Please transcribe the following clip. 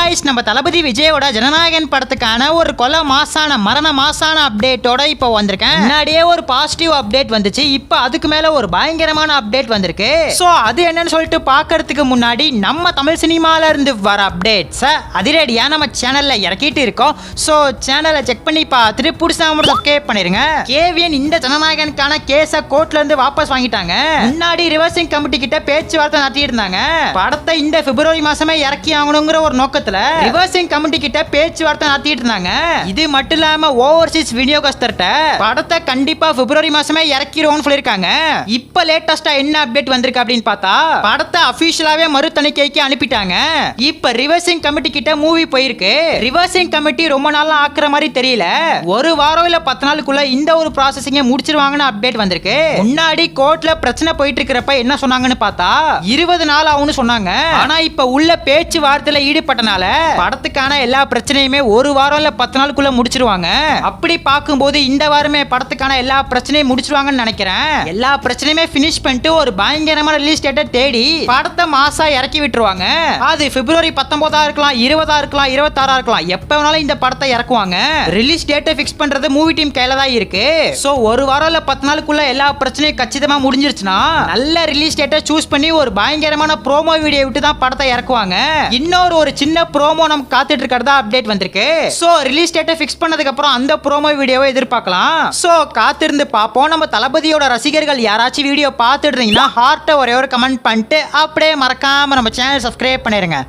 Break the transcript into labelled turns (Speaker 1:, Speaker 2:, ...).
Speaker 1: Guys நம்ம தளபதி விஜயோட ஜனநாயகன் படத்துக்கான ஒரு கொலை மாசான மரண மாசான அப்டேட்டோட இப்போ வந்திருக்கேன். முன்னாடியே ஒரு பாசிட்டிவ் அப்டேட் வந்துச்சு, இப்போ அதுக்கு மேல ஒரு பயங்கரமான அப்டேட் வந்திருக்கு. சோ அது என்னன்னு சொல்லிட்டு பார்க்கிறதுக்கு முன்னாடி நம்ம தமிழ் சினிமால இருந்து வர அப்டேட்ஸ் அதிரடியா நம்ம சேனல்ல இறக்கிட்டு இருக்கோம். சோ சேனலை செக் பண்ணி பார்த்துட்டு புதுசா மட்டும் சப்ஸ்கிரைப் பண்ணிருங்க. கேவியன் இந்த ஜனநாயகனுக்கான கேஸ கோர்ட்ல இருந்து வாபஸ் வாங்கிட்டாங்க. முன்னாடி ரிவர்சிங் கமிட்டி கிட்ட பேச்சுவார்த்தை நடத்திட்டு இருந்தாங்க. படத்தை இந்த பிப்ரவரி மாசமே இறக்கி ஆகணுங்கிற ஒரு நோக்கத்துல ரிவர்சிங் கமிட்டி கிட்ட பேச்சுவார்த்தை நடத்திட்டு இருந்தாங்க. இது மட்டும் இல்லாம ஓவர்சீஸ் விநியோகஸ்தர்ட்ட படத்தை கண்டிப்பா பிப்ரவரி மாசமே இறக்கிடுவோம்னு சொல்லிருக்காங்க. இப்ப லேட்டஸ்டா என்ன அப்டேட் வந்திருக்கு அப்படின்னு பார்த்தா படத்தை அபிஷியலாவே மறு தணிக்கைக்கு அனுப்பிட்டாங்க. இப்ப ரிவர்சிங் கமிட்டி கிட்ட மூவி போயிருக்கு. ரிவர்சிங் கமிட்டி ரொம்ப நாளா ஆக்குற மாதிரி தெரியல, ஒரு வாரம் இல்ல 10 நாளுக்குள்ள இந்த ஒரு ப்ராசஸிங்க முடிச்சிருவாங்கன்னு அப்டேட் வந்திருக்கு. முன்னாடி கோர்ட்ல பிரச்சனை போயிட்டு இருக்கிறப்ப என்ன சொன்னாங்கன்னு பார்த்தா 20 நாள் ஆகும்னு சொன்னாங்க. ஆனா இப்ப உள்ள பேச்சுவார்த்தையில ஈடுபட்டனால படத்துக்கான எல்லா பிரச்சனையுமே ஒரு வாரம் இல்ல 10 நாளுக்குள்ள முடிச்சிருவாங்க. அப்படி பார்க்கும்போது இந்த வாரமே படத்துக்கான எல்லா பிரச்சனையும் முடிச்சிருவாங்கன்னு நினைக்கிறேன். எல்லா பிரச்சனையுமே பினிஷ் பண்ணிட்டு ஒரு பயங்கரமான ரிலீஸ் டேட்டை தேடி படத்தை மாசா இறக்கி விட்டுருவாங்க. அது பிப்ரவரி 19 இருக்கலாம், 20 இருக்கலாம், 26 இருக்கலாம், எப்ப வேணாலும் இந்த படத்தை இறக்குவாங்க. ரிலீஸ் டேட்டை ஃபிக்ஸ் பண்றது மூவி டீம் கையில தான் இருக்கு. சோ ஒரு வாரம் இல்ல 10 நாளுக்குள்ள எல்லா பிரச்சனையும் கச்சிதமா முடிஞ்சிருச்சுன்னா நல்ல ரிலீஸ் டேட்டை சூஸ் பண்ணி ஒரு பயங்கரமான ப்ரோமோ வீடியோ விட்டு தான் படத்தை இறக்குவாங்க. இன்னொரு சின்ன ப்ரோமோ நமக்கு காத்துட்டு இருக்கிறதா அப்டேட் வந்திருக்கு. சோ ரிலீஸ் டேட்டை ஃபிக்ஸ் பண்ணதுக்கு அப்புறம் அந்த ப்ரோமோ வீடியோவை எதிர்பார்க்கலாம். சோ காத்திருந்து பாப்போம். நம்ம தளபதியோட ரசிகர்கள் யாராச்சும் வீடியோ பார்த்துட்டு இருந்தீங்கன்னா ஹார்ட்டை ஒரே ஒரு கமெண்ட் பண்ணிட்டு அப்படியே மறக்காம நம்ம சேனல் சப்ஸ்கிரைப் பண்ணிருங்க.